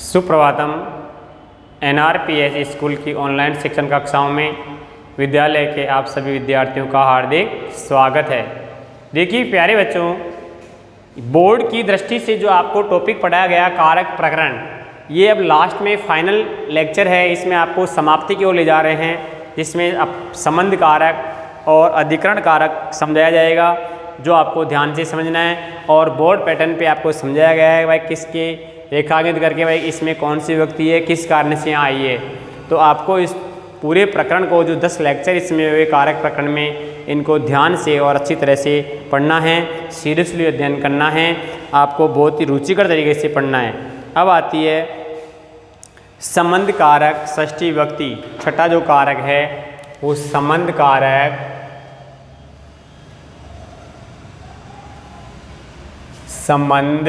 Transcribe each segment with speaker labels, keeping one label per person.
Speaker 1: Suprabhatam. NRPS school की online शिक्षण कक्षाओं में विद्यालय के आप सभी विद्यार्थियों का हार्दिक स्वागत है। देखिए प्यारे बच्चों, बोर्ड की दृष्टि से जो आपको टॉपिक पढ़ाया गया कारक प्रकरण, ये अब लास्ट में फाइनल लेक्चर है। इसमें आपको समाप्ति की ओर ले जा रहे हैं, जिसमें अब संबंध कारक और अधिकरण कारक समझाया जाएगा, जो आपको ध्यान से समझना है। और बोर्ड पैटर्न पे आपको समझाया गया है भाई किसके रेखांकित करके भाई इसमें कौन सी व्यक्ति है, किस कारण से यहाँ आई है। तो आपको इस पूरे प्रकरण को जो 10 लेक्चर इसमें हुए कारक प्रकरण में, इनको ध्यान से और अच्छी तरह से पढ़ना है, सीरियसली अध्ययन करना है, आपको बहुत ही रुचिकर तरीके से पढ़ना है। अब आती है संबंध कारक षष्ठी विभक्ति। छठा जो कारक है वो संबंध कारक संबंध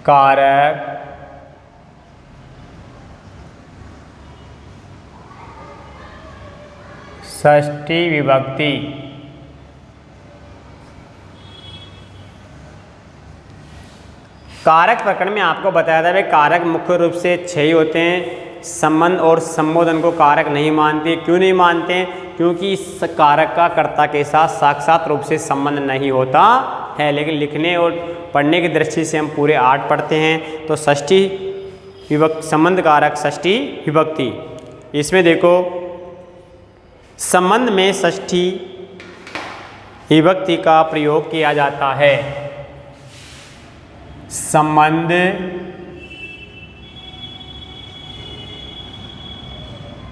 Speaker 1: कारक षष्ठी विभक्ति। कारक प्रकरण में आपको बताया था भाई कारक मुख्य रूप से 6 ही होते हैं। संबंध और संबोधन को कारक नहीं मानते। क्यों नहीं मानते हैं? क्योंकि इस कारक का कर्ता के साथ साक्षात रूप से संबंध नहीं होता है। लेकिन लिखने और पढ़ने की दृष्टि से हम पूरे 8 पढ़ते हैं। तो षष्ठी विभक्ति, संबंध कारक षष्ठी विभक्ति। इसमें देखो, संबंध में षष्ठी विभक्ति का प्रयोग किया जाता है। संबंध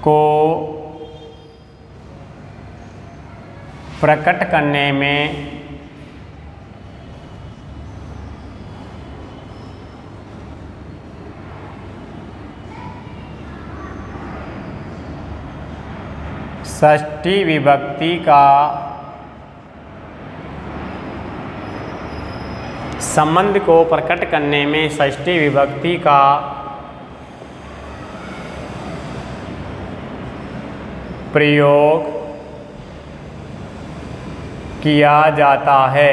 Speaker 1: को प्रकट करने में षष्ठी विभक्ति का संबंध को प्रकट करने में षष्ठी विभक्ति का प्रयोग किया जाता है।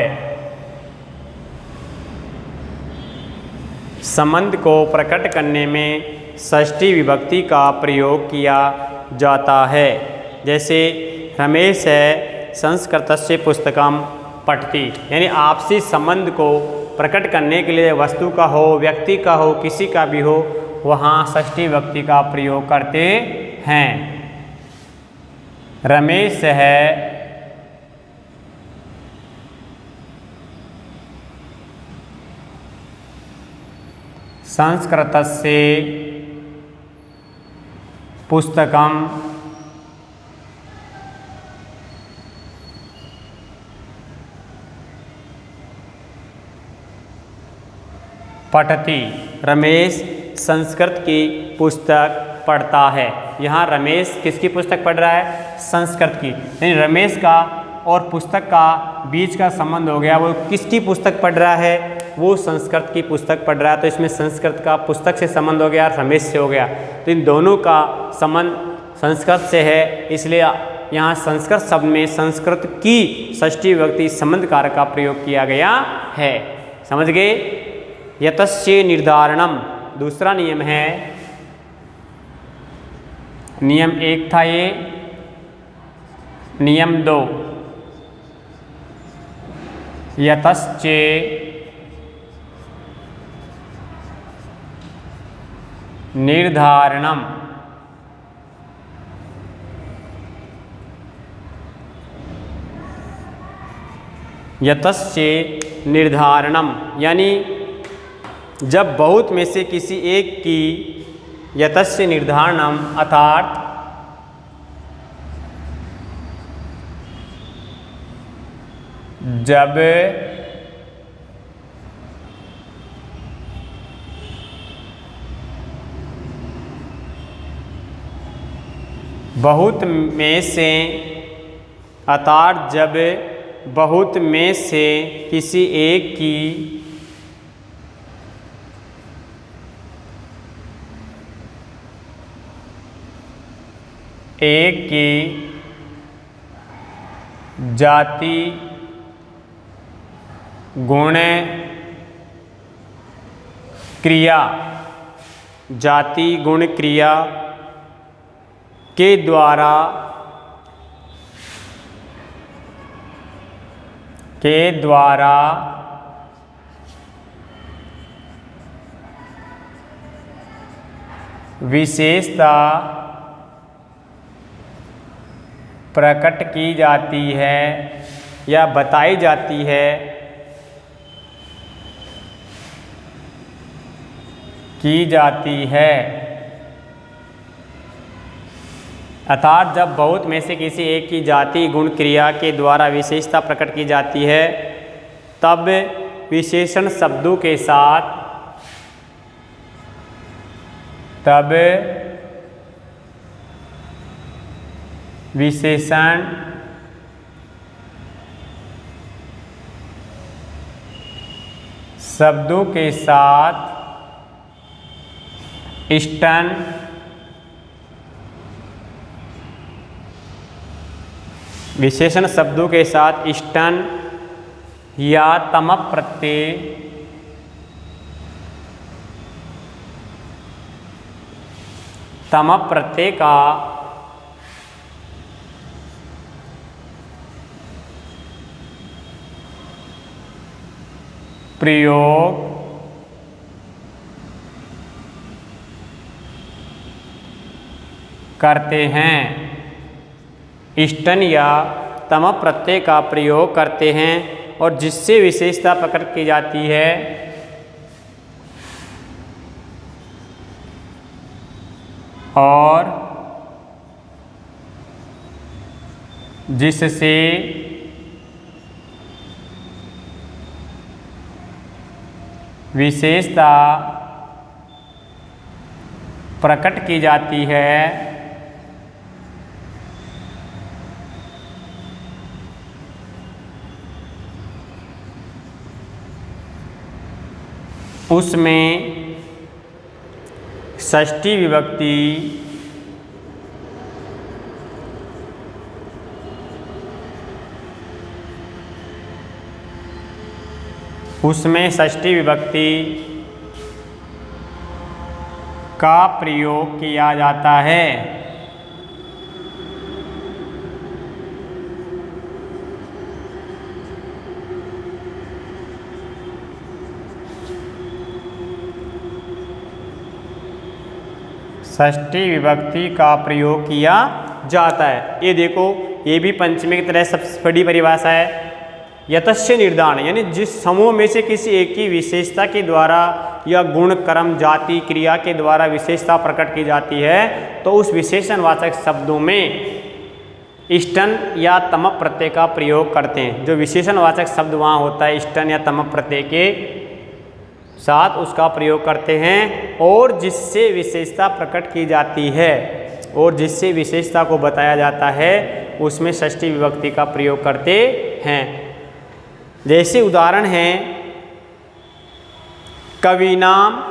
Speaker 1: संबंध को प्रकट करने में षष्ठी विभक्ति का प्रयोग किया जाता है। जैसे रमेश है संस्कृतस्य पुस्तकम पठति, यानी आपसी संबंध को प्रकट करने के लिए वस्तु का हो, व्यक्ति का हो, किसी का भी हो, वहाँ षष्ठी विभक्ति का प्रयोग करते हैं। रमेश है संस्कृतस्य पुस्तकम पठति। रमेश संस्कृत की पुस्तक पढ़ता है। यहाँ रमेश किसकी पुस्तक पढ़ रहा है? संस्कृत की। यानी रमेश का और पुस्तक का बीच का संबंध हो गया। वो किसकी पुस्तक पढ़ रहा है? वो संस्कृत की पुस्तक पढ़ रहा है। तो इसमें संस्कृत का पुस्तक से संबंध हो गया, रमेश से हो गया। तो इन दोनों का संबंध संस्कृत से है, इसलिए यहाँ संस्कृत शब्द में संस्कृत की षष्ठी विभक्ति संबंध कारक का प्रयोग किया गया है। समझ गए? यतस्य निर्धारणम दूसरा नियम है। नियम 1 था ये। नियम 2, यतस्य निर्धारणम। यतस्य निर्धारणम यानी जब बहुत में से किसी एक की यतस्य निर्धारणम अर्थात जब बहुत में से अर्थात जब बहुत में से किसी एक की जाति गुण क्रिया, जाति गुण क्रिया के द्वारा विशेषता प्रकट की जाती है या बताई जाती है, अर्थात जब बहुत में से किसी एक की जाति गुण क्रिया के द्वारा विशेषता प्रकट की जाती है तब विशेषण शब्दों के साथ इष्टन विशेषण शब्दों के साथ इष्टन या तमप प्रत्यय का प्रयोग करते हैं। इष्टन या तमप प्रत्यय का प्रयोग करते हैं और जिससे विशेषता प्रकट की जाती है और जिससे विशेषता प्रकट की जाती है उसमें षष्ठी विभक्ति का प्रयोग किया जाता है। षष्ठी विभक्ति का प्रयोग किया जाता है। ये देखो, ये भी पंचमी की तरह सबसे बड़ी परिभाषा है। यतस्य निर्धारण, यानी जिस समूह में से किसी एक की विशेषता के द्वारा या गुण कर्म जाति क्रिया के द्वारा विशेषता प्रकट की जाती है तो उस विशेषणवाचक शब्दों में इष्टन या तमप प्रत्यय का प्रयोग करते हैं। जो विशेषणवाचक शब्द वहाँ होता है इष्टन या तमप प्रत्यय के साथ उसका प्रयोग करते हैं और जिससे विशेषता प्रकट की जाती है और जिससे विशेषता को बताया जाता है उसमें षष्ठी विभक्ति का प्रयोग करते हैं। जैसे उदाहरण हैं कविनाम,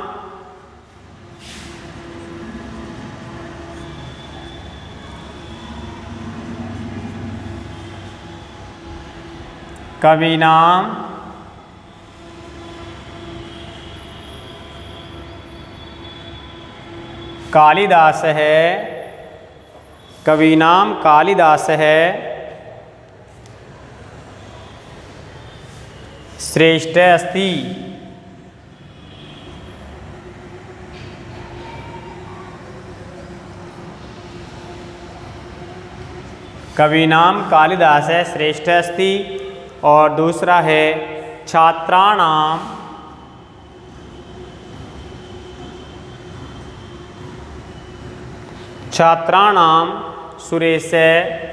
Speaker 1: कालिदास है, कविनाम कालिदास है, श्रेष्ठ अस्ति, कविनाम कालिदास है, श्रेष्ठ अस्ति। और दूसरा है छात्राणाम सुरेश है,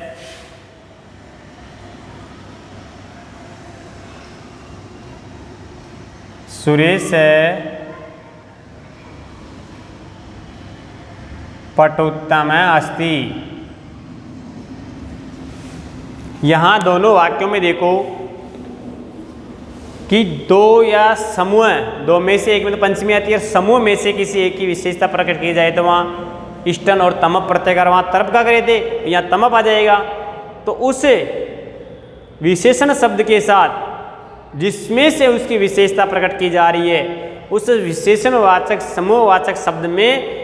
Speaker 1: पटुत्तम अस्ति। यहाँ दोनों वाक्यों में देखो कि दो या समूह, दो में से एक में तो पंचमी आती है, समूह में से किसी एक की विशेषता प्रकट की जाए तो वहाँ इष्टन और तमप प्रत्यय कर वहाँ तरप का करे थे, यहाँ तमप आ जाएगा। तो उस विशेषण शब्द के साथ जिसमें से उसकी विशेषता प्रकट की जा रही है उस विशेषणवाचक समूहवाचक शब्द में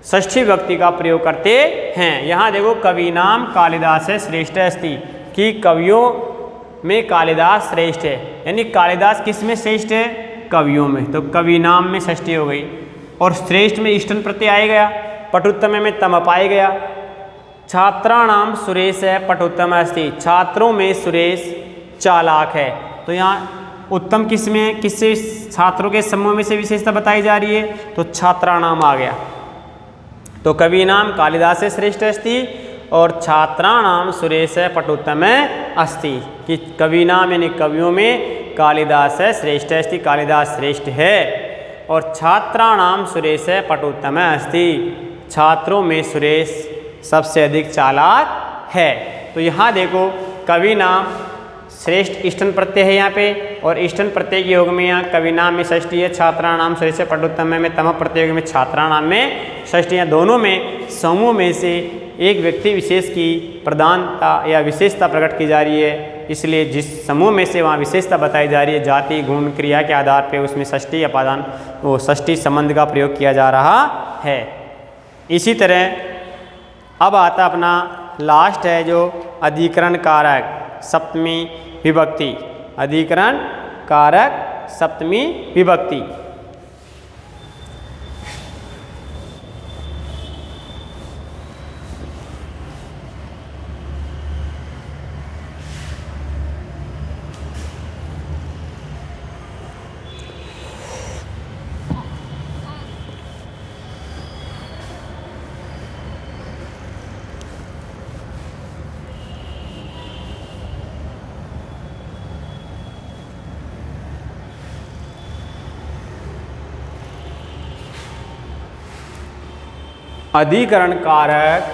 Speaker 1: षष्ठी विभक्ति का प्रयोग करते हैं। यहाँ देखो कवि नाम कालिदास श्रेष्ठ अस्ति कि कवियों में कालिदास श्रेष्ठ है, यानी कालिदास किस में श्रेष्ठ है? कवियों में। तो कवि नाम में षष्ठी हो गई और श्रेष्ठ में इष्टन प्रत्यय आ गया, पटुत्तम में तम पाया गया। छात्राणाम सुरेश है पटुत्तम अस्ति, छात्रों में सुरेश चालाक है। तो यहाँ उत्तम किस में, किससे छात्रों के समूह में से विशेषता बताई जा रही है? तो छात्राणाम आ गया। तो कवि नाम कालिदास श्रेष्ठ अस्ति और छात्राणाम सुरेश पटुत्तम अस्ति कि कवि नाम यानी कवियों में कालिदास श्रेष्ठ अस्ति, कालिदास श्रेष्ठ है। और छात्राणाम सुरेश पटुत्तम अस्ति, छात्रों में सुरेश सबसे अधिक चालाक है। तो यहाँ देखो कवि नाम श्रेष्ठ इष्टन प्रत्यय है यहाँ पे, और इष्टन प्रत्यय के योग में यहाँ कवि नाम में षष्ठी है, छात्राणाम सुरेश पटुत्तम में तम प्रत्यय में छात्राणाम में षष्ठी है। दोनों में समूह में से एक व्यक्ति विशेष की प्रधानता या विशेषता प्रकट की जा रही है, इसलिए जिस समूह में से वहाँ विशेषता बताई जा रही है जाति गुण क्रिया के आधार पर उसमें षष्ठी अपादान वो षष्ठी संबंध का प्रयोग किया जा रहा है। इसी तरह अब आता अपना लास्ट है जो अधिकरण कारक सप्तमी विभक्ति, अधिकरण कारक सप्तमी विभक्ति। अधिकरण कारक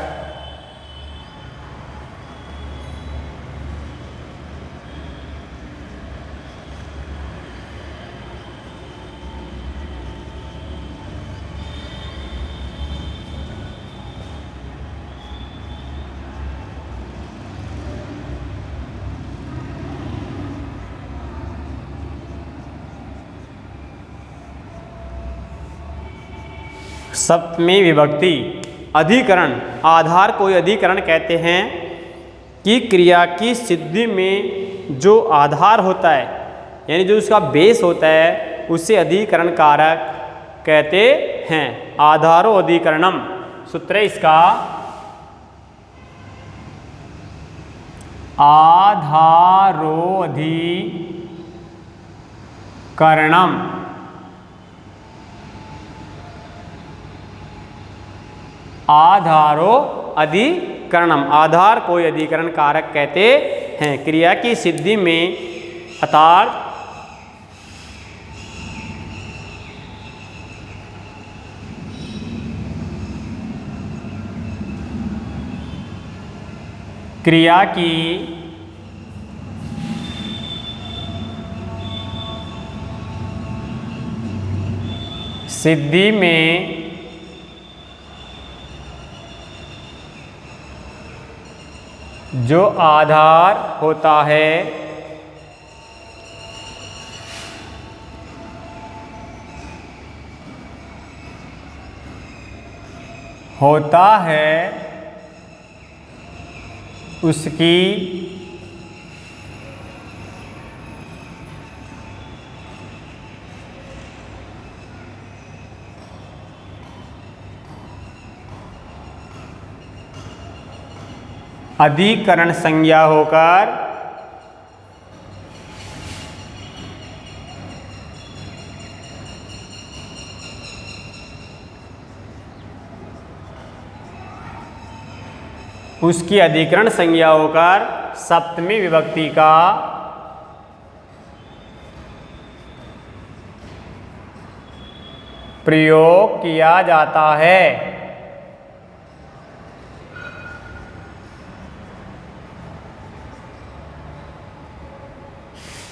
Speaker 1: सप्तमी विभक्ति। अधिकरण आधार कोई अधिकरण कहते हैं कि क्रिया की सिद्धि में जो आधार होता है यानी जो उसका बेस होता है उसे अधिकरण कारक कहते हैं। आधारो अधिकरणम सूत्र है इसका, आधारो अधिकरणम। आधारो अधिकरणम, आधार कोई अधिकरण कारक कहते हैं। क्रिया की सिद्धि में अर्थात क्रिया की सिद्धि में जो आधार होता है उसकी अधिकरण संज्ञा होकर उसकी अधिकरण संज्ञा होकर सप्तमी विभक्ति का प्रयोग किया जाता है।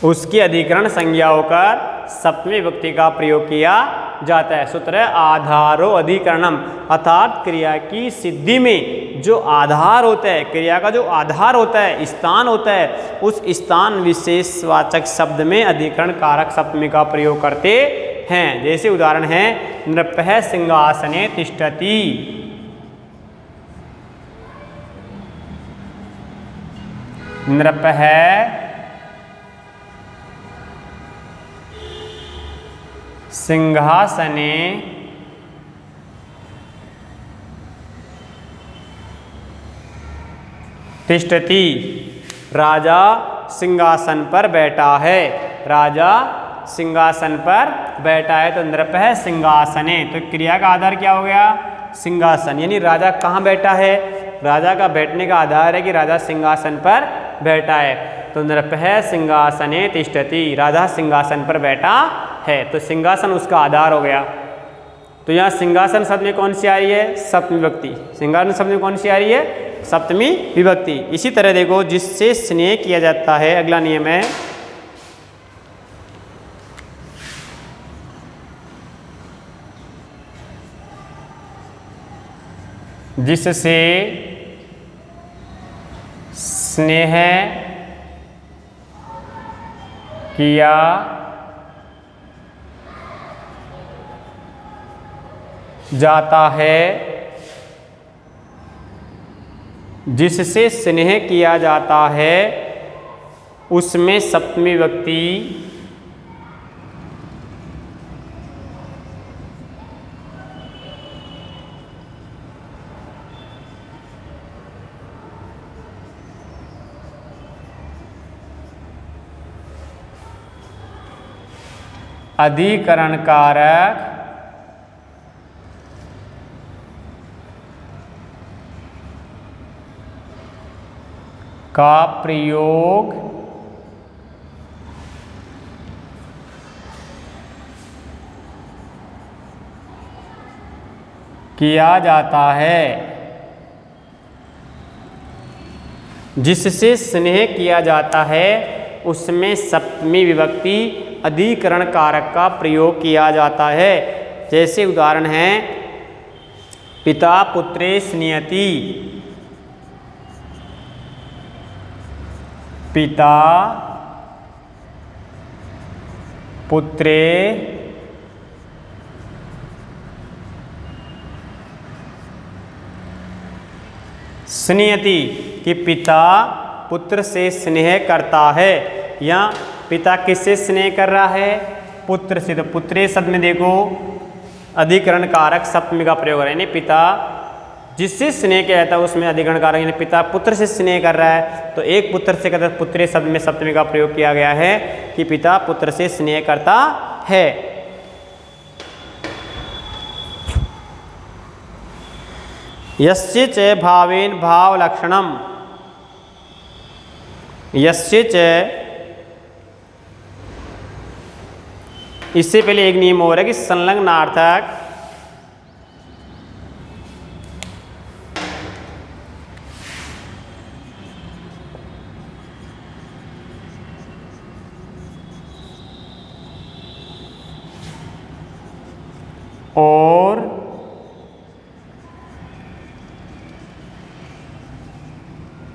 Speaker 1: उसकी अधिकरण संज्ञा होकर सप्तमी विभक्ति का प्रयोग किया जाता है। सूत्र है आधारो अधिकरणम, अर्थात क्रिया की सिद्धि में जो आधार होता है, क्रिया का जो आधार होता है, स्थान होता है, उस स्थान विशेषवाचक शब्द में अधिकरण कारक सप्तमी का प्रयोग करते हैं। जैसे उदाहरण है नृपः सिंहासने तिष्ठति। नृपः सिंहासने तिष्ठति। राजा सिंहासन पर बैठा है। राजा सिंहासन पर बैठा है तो नृपः सिंहासने, तो क्रिया का आधार क्या हो गया? सिंहासन। यानी राजा कहाँ बैठा है? राजा का बैठने का आधार है कि राजा सिंहासन पर बैठा है। तो नृपः सिंहासने तिष्ठति, राजा सिंहासन पर बैठा है, तो सिंहासन उसका आधार हो गया। तो यहाँ सिंहासन शब्द में कौन सी आ रही है? सप्तमी विभक्ति। सिंहासन शब्द में कौन सी आ रही है? सप्तमी विभक्ति। इसी तरह देखो, जिससे स्नेह किया जाता है, अगला नियम है जिससे स्नेह किया जाता है, जिससे स्नेह किया जाता है, उसमें सप्तमी विभक्ति अधिकरण कारक का प्रयोग किया जाता है। जिससे स्नेह किया जाता है उसमें सप्तमी विभक्ति अधिकरण कारक का प्रयोग किया जाता है। जैसे उदाहरण है पिता पुत्रे स्नियति। पिता पुत्रे स्नियति कि पिता पुत्र से स्नेह करता है। या पिता किससे स्नेह कर रहा है? पुत्र से। तो पुत्रे शब्द में देखो अधिकरण कारक सप्तमी का प्रयोग हो रहा है, यानी पिता जिससे स्नेह किया जाता है उसमें अधिकरण कारक, यानी पिता पुत्र से स्नेह कर रहा है तो एक पुत्र से कहते पुत्रे शब्द में सप्तमी का प्रयोग किया गया है कि पिता पुत्र से स्नेह करता है। यस्य च भावेन भाव लक्षणम। यस्य च, इससे पहले एक नियम और है कि संलग्नार्थक और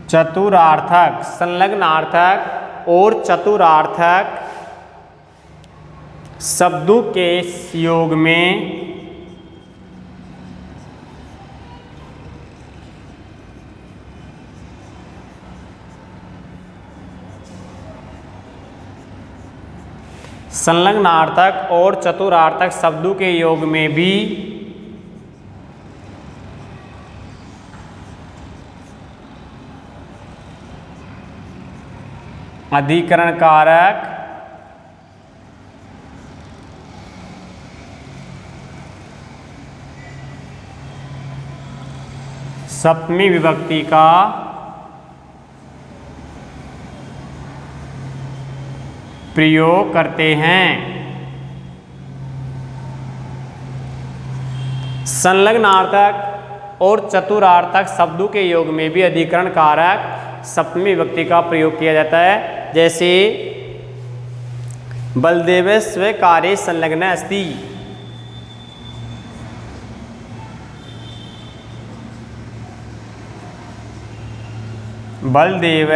Speaker 1: चतुरार्थक, संलग्नार्थक और चतुरार्थक शब्दों के योग में संलग्नार्थक और चतुरार्थक शब्दों के योग में भी अधिकरण कारक सप्तमी विभक्ति का प्रयोग करते हैं। संलग्नार्थक और चतुरार्थक शब्दों के योग में भी अधिकरण कारक सप्तमी विभक्ति का प्रयोग किया जाता है। जैसे बलदेवस्य कार्ये संलग्न अस्ति। बलदेव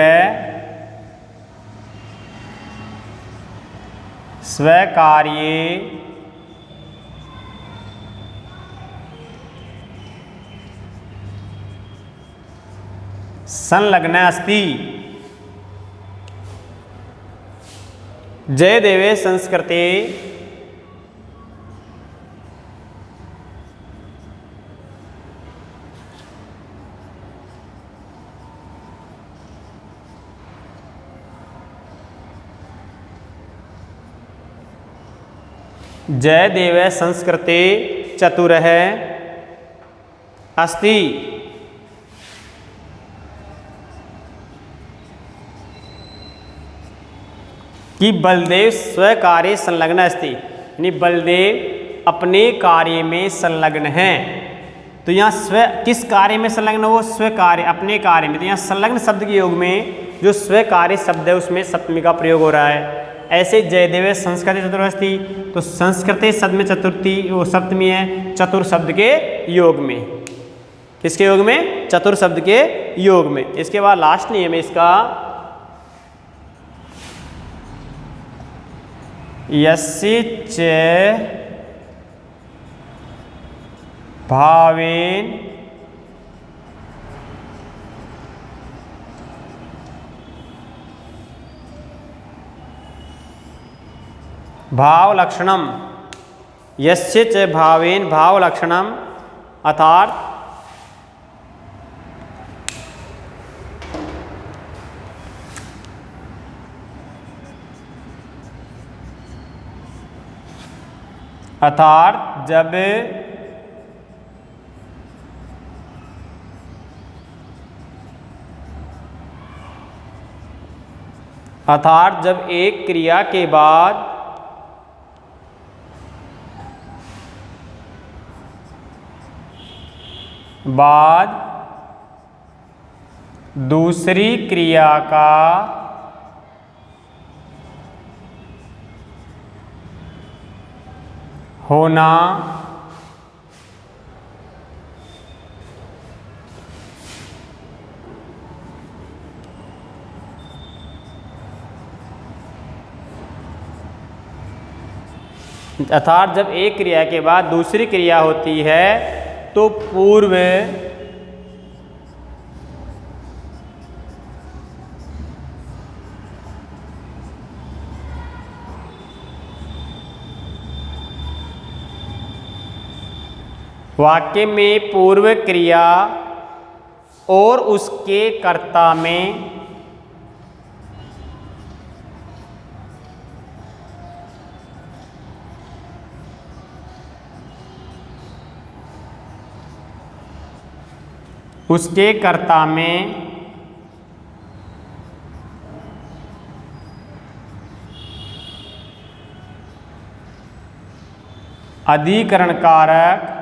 Speaker 1: स्वकार्ये संलग्न अस्ति। जयदेवे संस्कृते जयदेवे संस्कृते चतुरः अस्ति। कि बलदेव स्वकार्ये संलग्न अस्ति, यानी बलदेव अपने कार्य में संलग्न हैं। तो यहाँ स्व किस कार्य में संलग्न हो? स्व कार्य, अपने कार्य में। तो यहाँ संलग्न शब्द के योग में जो स्व कार्य शब्द है उसमें सप्तमी का प्रयोग हो रहा है। ऐसे जयदेव संस्कृते चतुरस्ति, तो संस्कृते शब्द में चतुर्थी वो सप्तमी है चतुर शब्द के योग में। किसके योग में? चतुर शब्द के योग में। इसके बाद लास्ट नियम है इसका, यस्य च भावेन भाव लक्षणम, यस्य च भावेन भाव लक्षणम, अर्थात जब एक क्रिया के बाद दूसरी क्रिया का होना अर्थात जब एक क्रिया के बाद दूसरी क्रिया होती है तो पूर्व वाक्य में पूर्व क्रिया और उसके कर्ता में अधिकरण कारक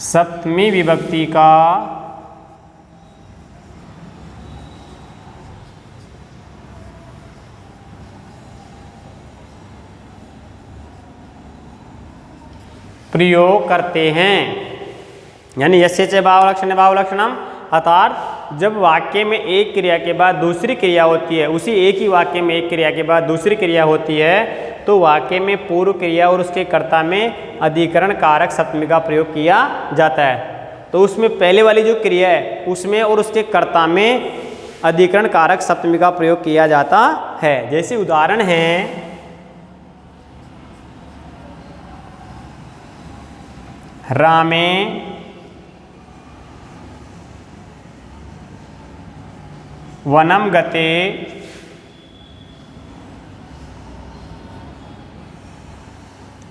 Speaker 1: सप्तमी विभक्ति का प्रयोग करते हैं। यानी यस्य च भावलक्षण भावलक्षणम, अर्थात जब वाक्य में एक क्रिया के बाद दूसरी क्रिया होती है, उसी एक ही वाक्य में एक क्रिया के बाद दूसरी क्रिया होती है तो वाक्य में पूर्व क्रिया और उसके कर्ता में अधिकरण कारक सप्तमी का प्रयोग किया जाता है। तो उसमें पहले वाली जो क्रिया है उसमें और उसके कर्ता में अधिकरण कारक सप्तमी का प्रयोग किया जाता है। जैसे उदाहरण है रामे वनम गते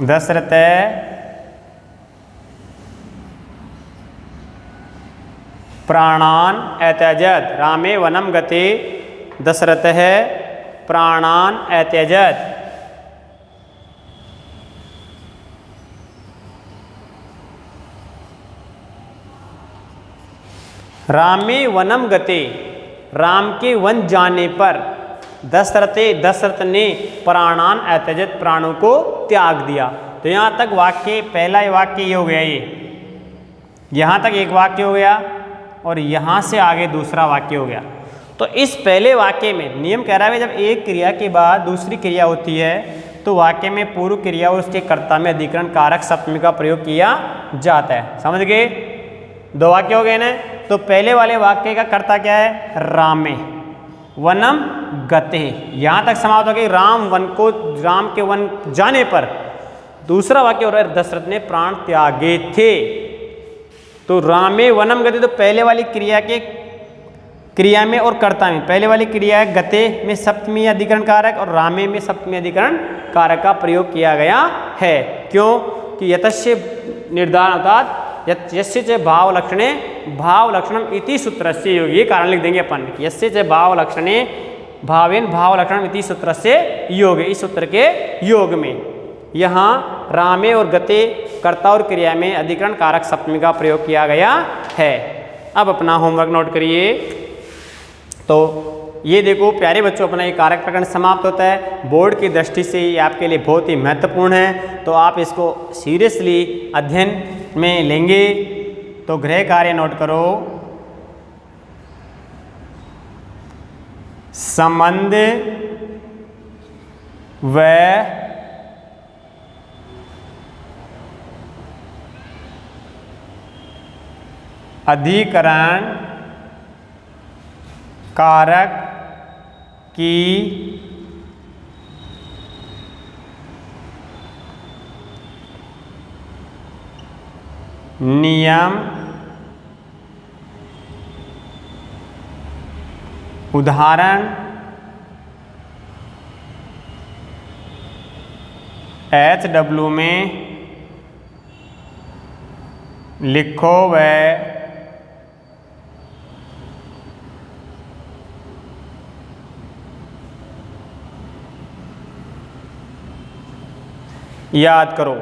Speaker 1: दशरथ प्राणान अत्यजत। रामे वनम गते दशरथ प्राणान अत्यजत। रामे वनम गते, राम के वन जाने पर दशरथ ने प्राणान अत्यजत, प्राणों को त्याग दिया। तो यहाँ तक वाक्य, पहला वाक्य ये हो गया, ये यहाँ तक एक वाक्य हो गया और यहाँ से आगे दूसरा वाक्य हो गया। तो इस पहले वाक्य में नियम कह रहा है जब एक क्रिया के बाद दूसरी क्रिया होती है तो वाक्य में पूर्व क्रिया और उसके कर्ता में अधिकरण कारक सप्तमी का प्रयोग किया जाता है। समझ गए? दो वाक्य हो गए ना। तो पहले वाले वाक्य का कर्ता क्या है? रामे वनम गते। यहाँ तक समाप्त हो गई। राम के वन जाने पर। दूसरा वाक्य हो रहा है दशरथ ने प्राण त्यागे थे। तो रामे वनम गते, तो पहले वाली क्रिया में और कर्ता में, पहले वाली क्रिया है गते में सप्तमी अधिकरण कारक और रामे में सप्तमी अधिकरण कारक का प्रयोग किया गया है। क्यों? कि यतस्य निर्धारण अर्थात यस्य च भावलक्षणे भावलक्षणम इति सूत्रस्य योग। ये कारण लिख देंगे अपन। यस्य च भावलक्षणे भावेन भावलक्षणम इति सूत्रस्य योग। इस सूत्र के योग में यहाँ रामे और गते कर्ता और क्रिया में अधिकरण कारक सप्तमी का प्रयोग किया गया है। अब अपना होमवर्क नोट करिए। तो ये देखो प्यारे बच्चों, अपना ये कारक प्रकरण समाप्त होता है। बोर्ड की दृष्टि से ये आपके लिए बहुत ही महत्वपूर्ण है, तो आप इसको सीरियसली अध्ययन में लेंगे। तो गृह कार्य नोट करो। संबंध व अधिकरण कारक की नियम उदाहरण HW में लिखो व याद करो।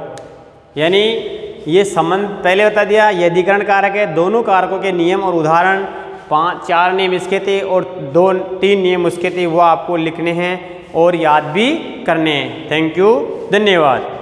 Speaker 1: यानी ये संबंध पहले बता दिया, ये अधिकरण कारक है। दोनों कारकों के नियम और उदाहरण 4 नियम इसके थे और 2-3 नियम उसके थे, वो आपको लिखने हैं और याद भी करने हैं। थैंक यू, धन्यवाद।